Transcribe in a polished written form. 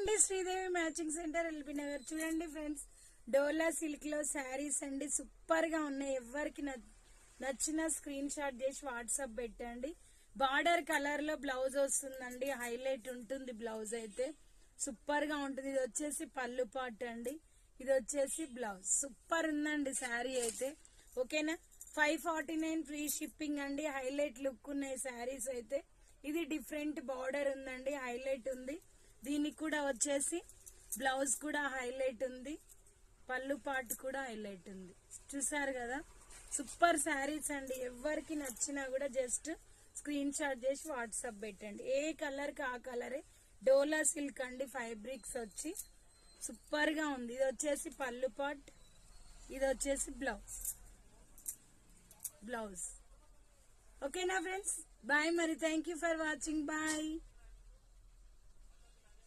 అండి Sridevi matching centre LB Nagar. చూడండి friends, డోలా silk లో శారీస్ అండి సూపర్ గా ఉన్నాయి. ఎవరికి నచ్చిన స్క్రీన్ షాట్ చేసి వాట్సాప్ పెట్టండి. బార్డర్ కలర్ లో బ్లౌజ్ వస్తుందండి, హైలైట్ ఉంటుంది. బ్లౌజ్ అయితే సూపర్ గా ఉంటుంది. ఇది వచ్చేసి పళ్ళు పార్ట్ అండి, ఇది వచ్చేసి బ్లౌజ్. సూపర్ ఉందండి శారీ అయితే. ఓకేనా, 549 ఫ్రీ షిప్పింగ్ అండి. హైలైట్ లుక్ ఉన్నాయి శారీస్ అయితే. ఇది డిఫరెంట్ బార్డర్ ఉందండి, హైలైట్ ఉంది. దీనికి కూడా వచ్చేసి బ్లౌజ్ కూడా హైలైట్ ఉంది, పళ్ళు పార్ట్ కూడా హైలైట్ ఉంది. చూసారు కదా, సూపర్ శారీస్ అండి. ఎవరికి నచ్చినా కూడా జస్ట్ స్క్రీన్ షాట్ చేసి వాట్సాప్ పెట్టండి. ఏ కలర్ కి ఆ కలరే. డోలా సిల్క్ అండి, ఫైబ్రిక్స్ వచ్చి సూపర్ గా ఉంది. ఇది వచ్చేసి పళ్ళు పార్ట్, ఇది వచ్చేసి బ్లౌజ్. ఓకేనా ఫ్రెండ్స్, బాయ్. మరి thank you for watching. Bye.